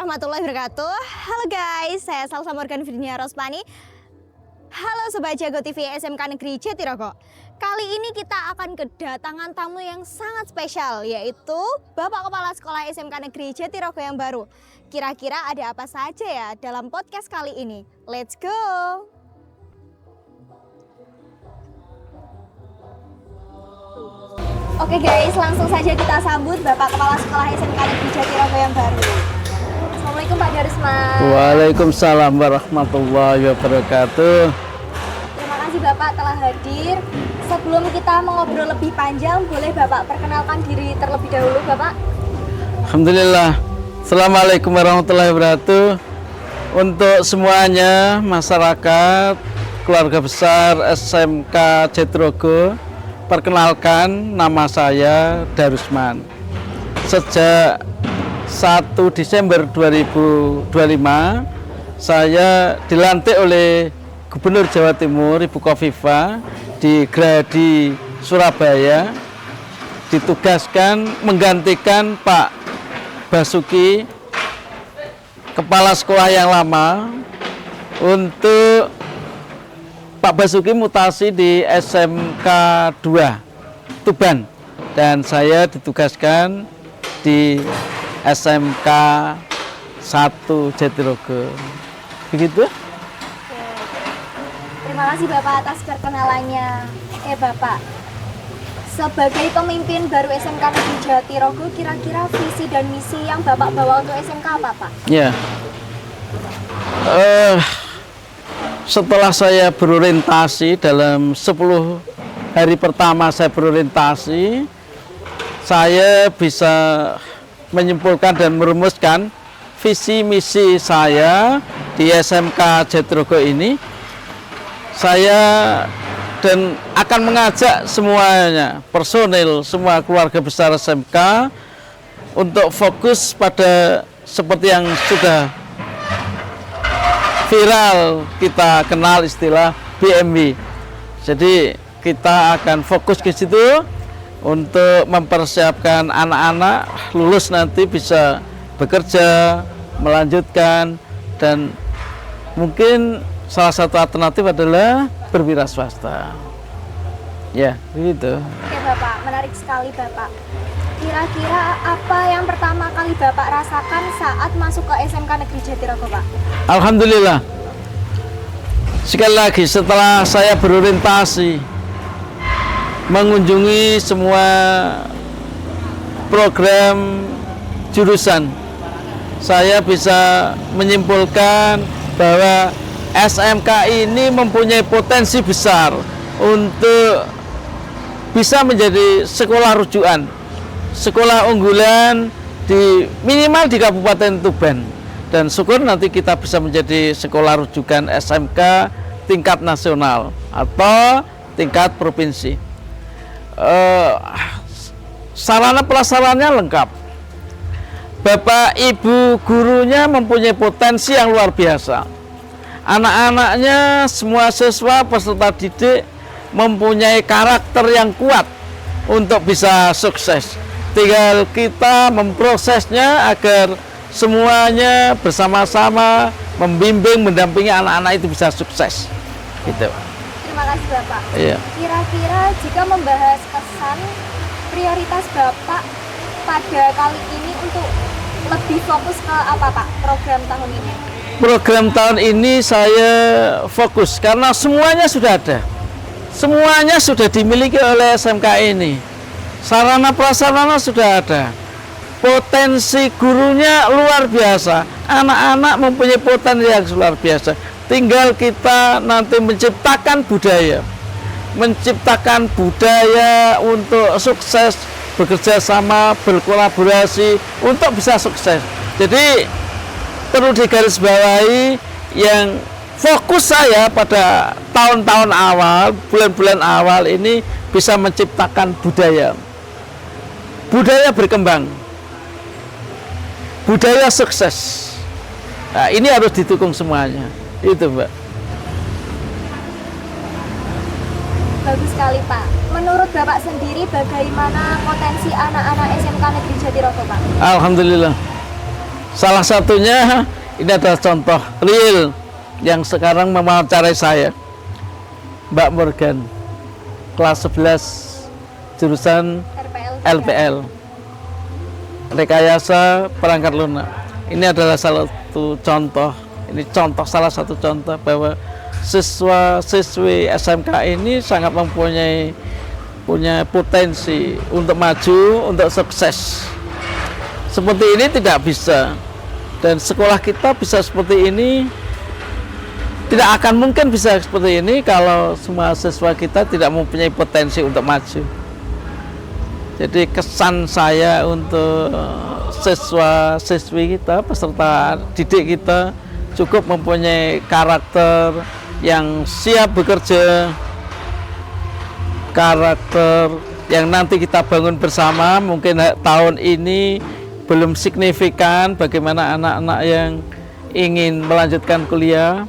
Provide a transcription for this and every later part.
warahmatullahi wabarakatuh. Halo guys, saya Salsa Morgan Virginia Rospani. Halo Sobat Jago TV SMK Negeri Jatirogo. Kali ini kita akan kedatangan tamu yang sangat spesial, yaitu Bapak Kepala Sekolah SMK Negeri Jatirogo yang baru. Kira-kira ada apa saja ya dalam podcast kali ini? Let's go! Oke guys, langsung saja kita sambut Bapak Kepala Sekolah SMK Negeri Jatirogo yang baru. Assalamualaikum Pak Darisman. Waalaikumsalam warahmatullahi wabarakatuh. Terima kasih Bapak telah hadir. Sebelum kita mengobrol lebih panjang, boleh Bapak perkenalkan diri terlebih dahulu Bapak? Alhamdulillah. Assalamualaikum warahmatullahi wabarakatuh. Untuk semuanya, masyarakat, keluarga besar SMK Jatirogo, perkenalkan nama saya Darisman. Sejak 1 Desember 2025 saya dilantik oleh Gubernur Jawa Timur Ibu Khofifah di Gradi Surabaya, ditugaskan menggantikan Pak Basuki, kepala sekolah yang lama, untuk Pak Basuki mutasi di SMK 2 Tuban dan saya ditugaskan di SMK 1 Jatirogo. Begitu? Terima kasih Bapak atas perkenalannya. Bapak, sebagai pemimpin baru SMK Negeri Jatirogo, kira-kira visi dan misi yang Bapak bawa untuk SMK apa Pak? Ya. Setelah saya berorientasi dalam 10 hari pertama saya berorientasi, saya bisa menyimpulkan dan merumuskan visi misi saya di SMK Jatirogo ini. Saya dan akan mengajak semuanya, personil, semua keluarga besar SMK untuk fokus pada seperti yang sudah viral kita kenal istilah BMW. Jadi kita akan fokus ke situ untuk mempersiapkan anak-anak lulus nanti bisa bekerja, melanjutkan, dan mungkin salah satu alternatif adalah berwira swasta. Ya, begitu. Oke Bapak, menarik sekali Bapak. Kira-kira apa yang pertama kali Bapak rasakan saat masuk ke SMK Negeri Jatirogo Pak? Alhamdulillah. Sekali lagi setelah saya berorientasi mengunjungi semua program jurusan, saya bisa menyimpulkan bahwa SMK ini mempunyai potensi besar untuk bisa menjadi sekolah rujukan, sekolah unggulan di minimal di Kabupaten Tuban, dan syukur nanti kita bisa menjadi sekolah rujukan SMK tingkat nasional atau tingkat provinsi. Sarana prasarannya lengkap. Bapak Ibu gurunya mempunyai potensi yang luar biasa. Anak-anaknya, semua siswa peserta didik mempunyai karakter yang kuat untuk bisa sukses. Tinggal kita memprosesnya agar semuanya bersama-sama membimbing, mendampingi anak-anak itu bisa sukses. Gitu. Terima kasih Bapak. Iya. Kira-kira jika membahas kesan prioritas Bapak pada kali ini untuk lebih fokus ke apa Pak program tahun ini? Program tahun ini saya fokus karena semuanya sudah ada. Semuanya sudah dimiliki oleh SMK ini. Sarana prasarana sudah ada. Potensi gurunya luar biasa. Anak-anak mempunyai potensi yang luar biasa. Tinggal kita nanti menciptakan budaya. Menciptakan budaya untuk sukses, bekerja sama, berkolaborasi untuk bisa sukses. Jadi perlu digarisbawahi yang fokus saya pada tahun-tahun awal, bulan-bulan awal ini bisa menciptakan budaya. Budaya berkembang. Budaya sukses. Nah, ini harus didukung semuanya. Itu, Mbak. Bagus sekali Pak. Menurut Bapak sendiri bagaimana potensi anak-anak SMK Negeri Jatirogo Pak? Alhamdulillah. Salah satunya ini adalah contoh real yang sekarang mewawancarai saya, Mbak Morgan, kelas 11 jurusan LPL, rekayasa perangkat lunak. Ini adalah salah satu contoh, salah satu contoh bahwa siswa-siswi SMK ini sangat punya potensi untuk maju, untuk sukses. Seperti ini tidak bisa, dan sekolah kita bisa seperti ini, tidak akan mungkin bisa seperti ini kalau semua siswa kita tidak mempunyai potensi untuk maju. Jadi kesan saya untuk siswa-siswi kita, peserta didik kita, cukup mempunyai karakter yang siap bekerja, karakter yang nanti kita bangun bersama. Mungkin tahun ini belum signifikan bagaimana anak-anak yang ingin melanjutkan kuliah.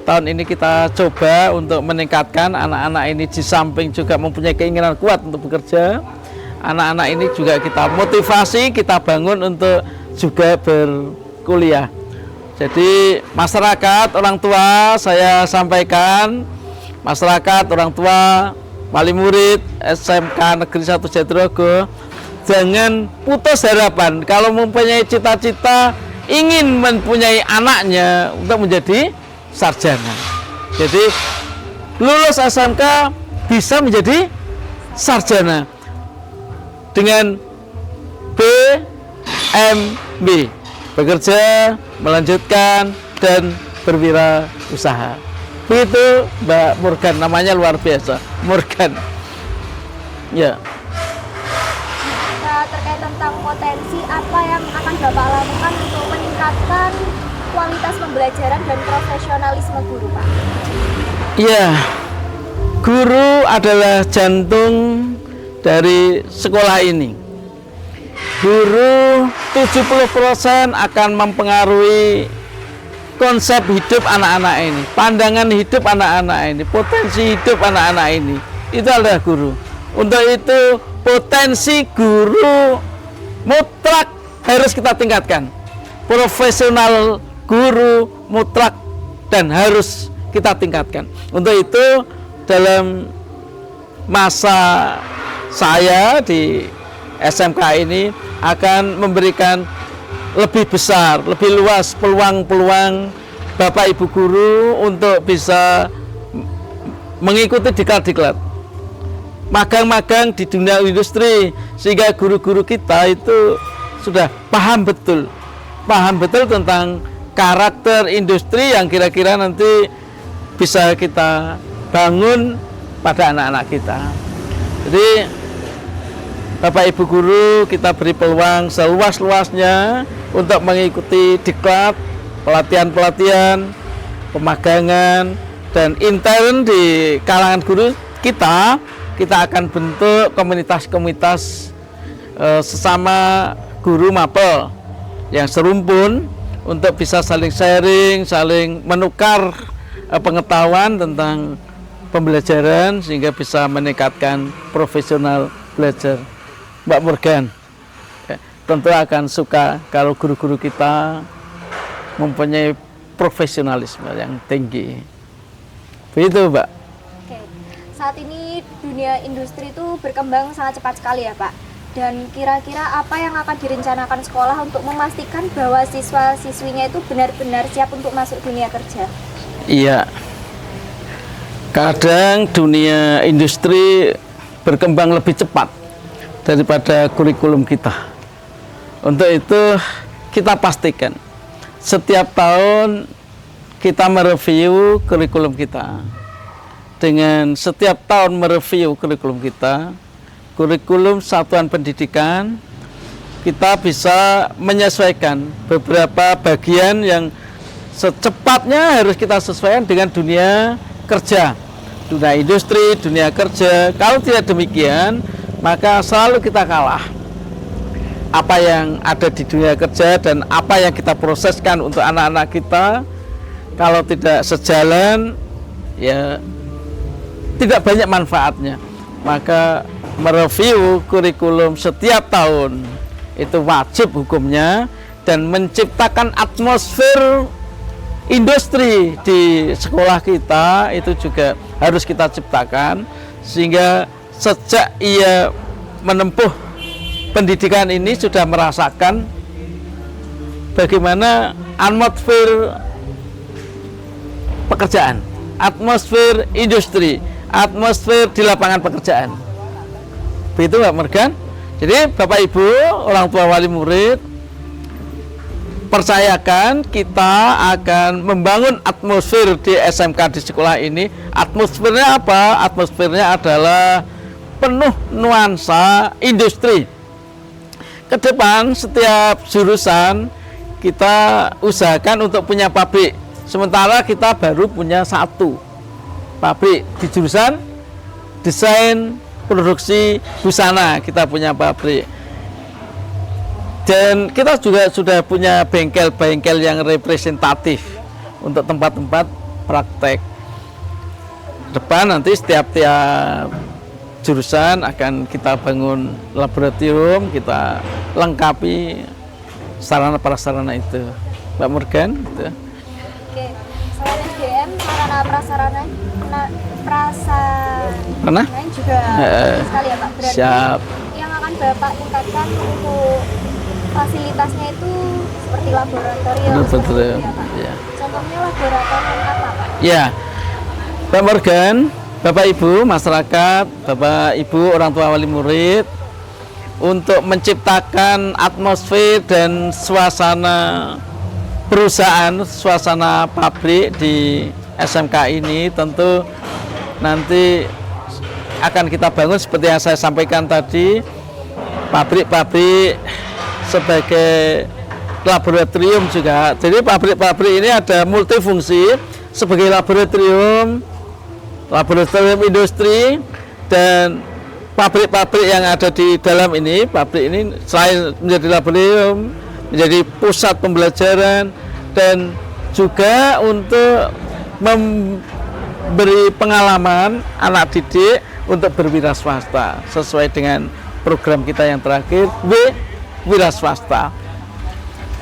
Tahun ini kita coba untuk meningkatkan anak-anak ini, di samping juga mempunyai keinginan kuat untuk bekerja. Anak-anak ini juga kita motivasi, kita bangun untuk juga berkuliah. Jadi masyarakat, orang tua, saya sampaikan, masyarakat, orang tua, wali murid SMK Negeri 1 Jatirogo, jangan putus harapan. Kalau mempunyai cita-cita ingin mempunyai anaknya untuk menjadi sarjana. Jadi lulus SMK bisa menjadi sarjana dengan BMB, bekerja, melanjutkan, dan berwirausaha. Begitu Mbak Morgan, namanya luar biasa, Morgan. Ya. Nah, terkait tentang potensi, apa yang akan Bapak lakukan untuk meningkatkan kualitas pembelajaran dan profesionalisme guru, Pak? Ya, guru adalah jantung dari sekolah ini. Guru 70% akan mempengaruhi konsep hidup anak-anak ini, pandangan hidup anak-anak ini, potensi hidup anak-anak ini. Itu adalah guru. Untuk itu potensi guru mutlak harus kita tingkatkan. Profesional guru mutlak dan harus kita tingkatkan. Untuk itu dalam masa saya di SMK ini akan memberikan lebih besar, lebih luas peluang-peluang Bapak Ibu guru untuk bisa mengikuti diklat-diklat, magang-magang di dunia industri, sehingga guru-guru kita itu sudah paham betul tentang karakter industri yang kira-kira nanti bisa kita bangun pada anak-anak kita. Jadi Bapak Ibu guru, kita beri peluang seluas-luasnya untuk mengikuti diklat, pelatihan-pelatihan, pemagangan, dan intern di kalangan guru kita. Kita akan bentuk komunitas-komunitas sesama guru mapel yang serumpun untuk bisa saling sharing, saling menukar pengetahuan tentang pembelajaran sehingga bisa meningkatkan profesional belajar. Mbak Morgan tentu akan suka kalau guru-guru kita mempunyai profesionalisme yang tinggi. Begitu, Mbak. Oke. Saat ini dunia industri itu berkembang sangat cepat sekali ya, Pak. Dan kira-kira apa yang akan direncanakan sekolah untuk memastikan bahwa siswa-siswinya itu benar-benar siap untuk masuk dunia kerja? Iya. Kadang dunia industri berkembang lebih cepat daripada kurikulum kita. Untuk itu kita pastikan setiap tahun kita mereview kurikulum kita. Dengan setiap tahun mereview kurikulum kita, kurikulum satuan pendidikan, kita bisa menyesuaikan beberapa bagian yang secepatnya harus kita sesuaikan dengan dunia kerja, dunia industri, dunia kerja. Kalau tidak demikian, maka selalu kita kalah. Apa yang ada di dunia kerja dan apa yang kita proseskan untuk anak-anak kita, kalau tidak sejalan, ya tidak banyak manfaatnya. Maka mereview kurikulum setiap tahun itu wajib hukumnya, dan menciptakan atmosfer industri di sekolah kita itu juga harus kita ciptakan, sehingga sejak ia menempuh pendidikan ini sudah merasakan bagaimana atmosfer pekerjaan, atmosfer industri, atmosfer di lapangan pekerjaan. Begitu Mbak Morgan. Jadi Bapak Ibu, orang tua wali murid, percayakan kita akan membangun atmosfer di SMK di sekolah ini. Atmosfernya apa? Atmosfernya adalah penuh nuansa industri. Ke depan setiap jurusan kita usahakan untuk punya pabrik. Sementara kita baru punya satu pabrik di jurusan desain produksi busana, kita punya pabrik. Dan kita juga sudah punya bengkel-bengkel yang representatif untuk tempat-tempat praktek. Depan nanti setiap jurusan akan kita bangun laboratorium, kita lengkapi sarana prasarana itu. Mbak Morgan, gitu. Oke, selain SDM, sarana prasarana juga sekali ya Pak. Berarti siap. yang akan Bapak tingkatkan untuk fasilitasnya itu seperti laboratorium. Laboratorium, ya, Pak. ya. Contohnya laboratorium apa Pak? Ya, Mbak Morgan, Bapak Ibu masyarakat, Bapak Ibu orang tua wali murid, untuk menciptakan atmosfer dan suasana perusahaan, suasana pabrik di SMK ini tentu nanti akan kita bangun seperti yang saya sampaikan tadi, pabrik-pabrik sebagai laboratorium juga. Jadi pabrik-pabrik ini ada multifungsi sebagai laboratorium industri, dan pabrik-pabrik yang ada di dalam ini, pabrik ini selain menjadi laboratorium, menjadi pusat pembelajaran dan juga untuk memberi pengalaman anak didik untuk berwira swasta sesuai dengan program kita yang terakhir, wira swasta.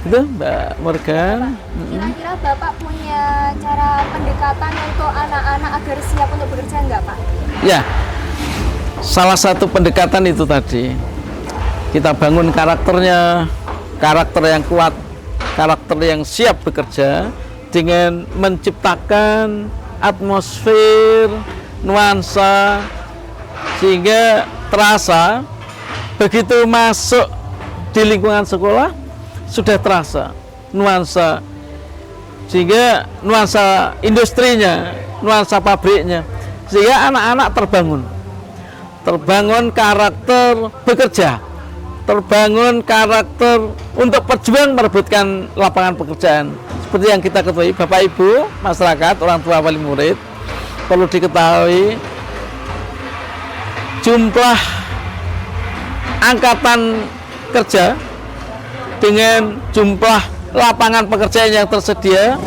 Itu Mbak Morgan. Kira-kira Bapak punya cara pendekatan untuk anak-anak agar siap untuk bekerja enggak Pak? Ya, salah satu pendekatan itu tadi, kita bangun karakternya, karakter yang kuat, karakter yang siap bekerja dengan menciptakan atmosfer, nuansa, sehingga terasa begitu masuk di lingkungan sekolah sudah terasa nuansa, sehingga nuansa industrinya, nuansa pabriknya, sehingga anak-anak terbangun karakter bekerja, terbangun karakter untuk berjuang merebutkan lapangan pekerjaan. Seperti yang kita ketahui, Bapak Ibu masyarakat, orang tua wali murid, perlu diketahui jumlah angkatan kerja dengan jumlah lapangan pekerjaan yang tersedia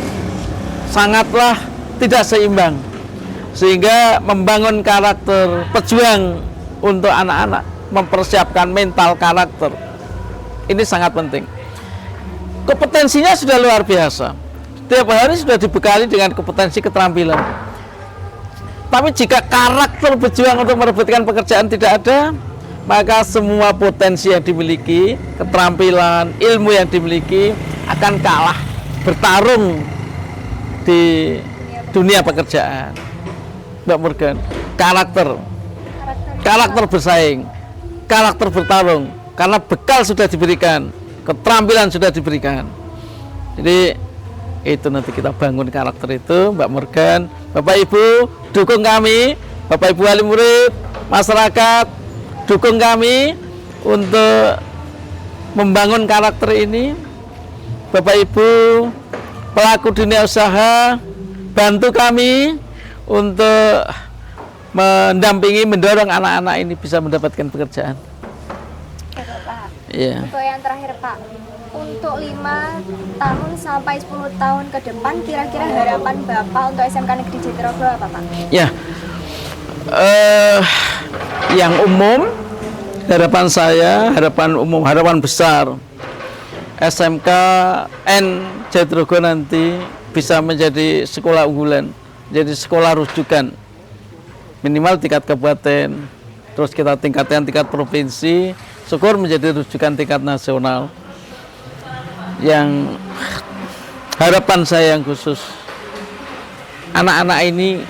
sangatlah tidak seimbang, sehingga membangun karakter pejuang untuk anak-anak, mempersiapkan mental karakter ini sangat penting. Kompetensinya sudah luar biasa, setiap hari sudah dibekali dengan kompetensi keterampilan, tapi jika karakter berjuang untuk merebutkan pekerjaan tidak ada, maka semua potensi yang dimiliki, keterampilan, ilmu yang dimiliki akan kalah bertarung di dunia pekerjaan. Mbak Morgan, karakter bersaing, karakter bertarung, karena bekal sudah diberikan, keterampilan sudah diberikan. Jadi itu nanti kita bangun karakter itu, Mbak Morgan. Bapak Ibu dukung kami, Bapak Ibu wali murid, masyarakat dukung kami untuk membangun karakter ini. Bapak Ibu pelaku dunia usaha, bantu kami untuk mendampingi, mendorong anak-anak ini bisa mendapatkan pekerjaan. Oke Pak. Iya. Untuk yang terakhir Pak, untuk 5 tahun sampai 10 tahun ke depan, kira-kira harapan Bapak untuk SMK Negeri Jatirogo apa Pak? Ya, yang umum, harapan saya, harapan umum, harapan besar, SMK N Jatinegara nanti bisa menjadi sekolah unggulan, jadi sekolah rujukan minimal tingkat kabupaten, terus kita tingkatkan tingkat provinsi, syukur menjadi rujukan tingkat nasional. Yang harapan saya yang khusus, anak-anak ini,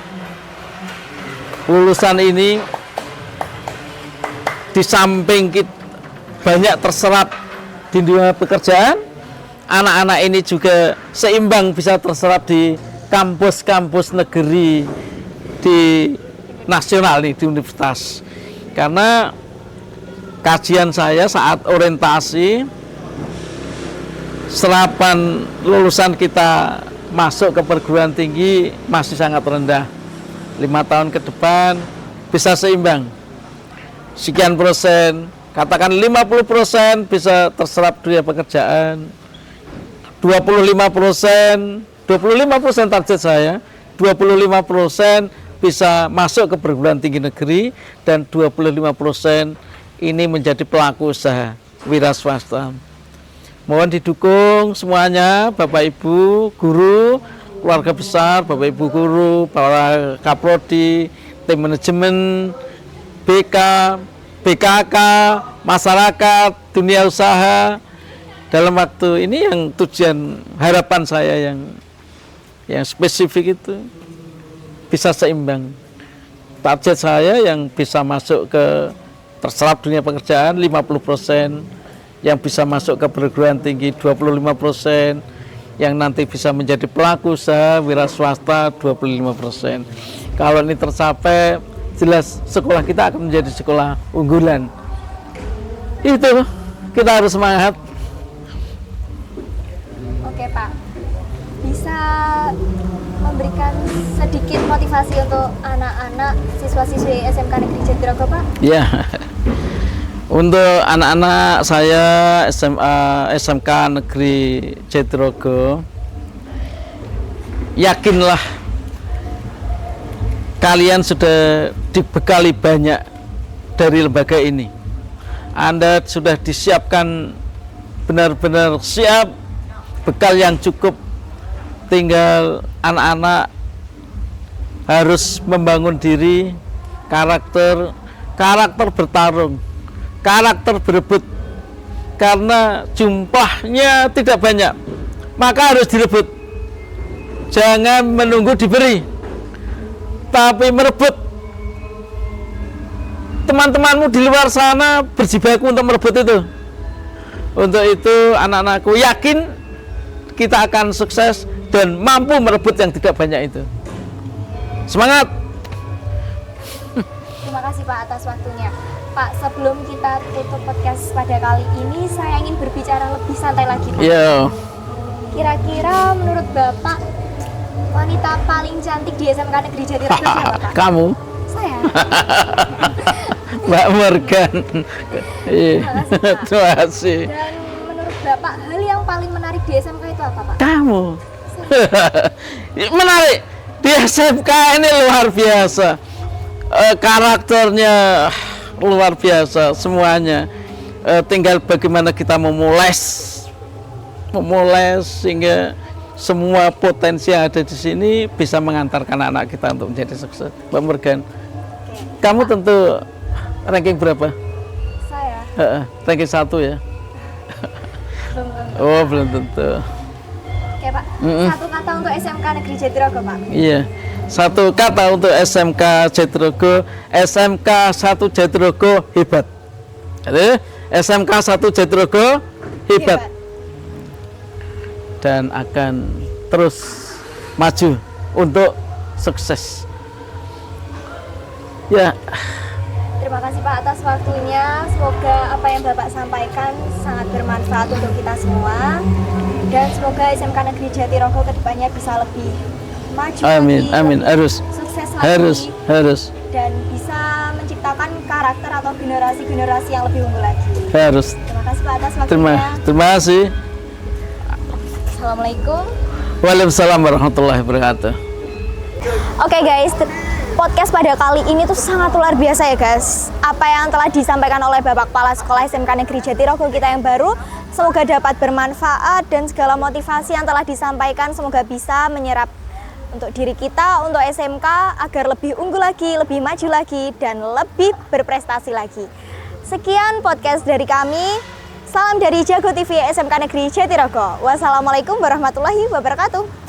lulusan ini, di samping banyak terserap di dunia pekerjaan, anak-anak ini juga seimbang bisa terserap di kampus-kampus negeri di nasional nih, di universitas. Karena kajian saya saat orientasi, serapan lulusan kita masuk ke perguruan tinggi masih sangat rendah. 5 tahun ke depan bisa seimbang, sekian persen, katakan 50% bisa terserap dunia pekerjaan, 25% target saya, 25% bisa masuk ke perguruan tinggi negeri, dan 25% ini menjadi pelaku usaha wira swasta. Mohon didukung semuanya, Bapak Ibu guru, keluarga besar, Bapak Ibu guru, para kaprodi, tim manajemen, BK, BKK, masyarakat, dunia usaha, dalam waktu ini yang tujuan harapan saya yang spesifik itu bisa seimbang. Target saya yang bisa masuk ke terserap dunia pekerjaan 50%, yang bisa masuk ke perguruan tinggi 25%, yang nanti bisa menjadi pelaku usaha wira swasta 25%. Kalau ini tercapai, jelas sekolah kita akan menjadi sekolah unggulan. Itu kita harus semangat. Oke Pak, bisa memberikan sedikit motivasi untuk anak-anak siswa-siswi SMK Negeri Jatinegara Pak? Ya, untuk anak-anak saya SMK Negeri Jatinegara, yakinlah kalian sudah dibekali banyak dari lembaga ini. Anda sudah disiapkan benar-benar siap, bekal yang cukup. Tinggal anak-anak harus membangun diri, karakter bertarung, karakter berebut. Karena jumlahnya tidak banyak, maka harus direbut. Jangan menunggu diberi, tapi merebut. Teman-temanmu di luar sana berjibaku untuk merebut itu. Untuk itu anak-anakku yakin kita akan sukses dan mampu merebut yang tidak banyak itu. Semangat. Terima kasih Pak atas waktunya. Pak, sebelum kita tutup podcast pada kali ini, saya ingin berbicara lebih santai lagi Pak. Yo. Kira-kira menurut Bapak, wanita paling cantik di SMK Negeri Jatinegara siapa Pak? Kamu. Saya. Mbak Morgan. Terima kasih. Dan menurut Bapak, hal yang paling menarik di SMK itu apa Pak? Kamu. Menarik. Di SMK ini luar biasa. Karakternya luar biasa semuanya. Tinggal bagaimana kita memoles sehingga semua potensi yang ada di sini bisa mengantarkan anak kita untuk menjadi sukses. Mbak Morgan, kamu tentu ranking berapa? Saya. Ranking 1 ya? Belum tentu. Oh, belum tentu. Oke Pak, satu kata untuk SMK Negeri Jatinegara Pak. Iya, satu kata untuk SMK Jatinegara, SMK 1 Jatinegara hebat. Jadi, SMK 1 Jatinegara hebat. Dan akan terus maju untuk sukses. Ya. Terima kasih Pak atas waktunya. Semoga apa yang Bapak sampaikan sangat bermanfaat untuk kita semua. Dan semoga SMK Negeri Jatinegara kedepannya bisa lebih maju Amin, lagi, amin. sukses lagi, harus. dan bisa menciptakan karakter atau generasi-generasi yang lebih unggul lagi. Harus. Terima kasih Pak atas waktunya. Terima kasih. Assalamualaikum. Waalaikumsalam warahmatullahi wabarakatuh. Oke guys, podcast pada kali ini tuh sangat luar biasa ya guys. Apa yang telah disampaikan oleh Bapak Kepala Sekolah SMK Negeri Jatirogo kita yang baru, semoga dapat bermanfaat dan segala motivasi yang telah disampaikan semoga bisa menyerap untuk diri kita, untuk SMK agar lebih unggul lagi, lebih maju lagi, dan lebih berprestasi lagi. Sekian podcast dari kami. Salam dari Jago TV SMK Negeri Jatirogo. Wassalamualaikum warahmatullahi wabarakatuh.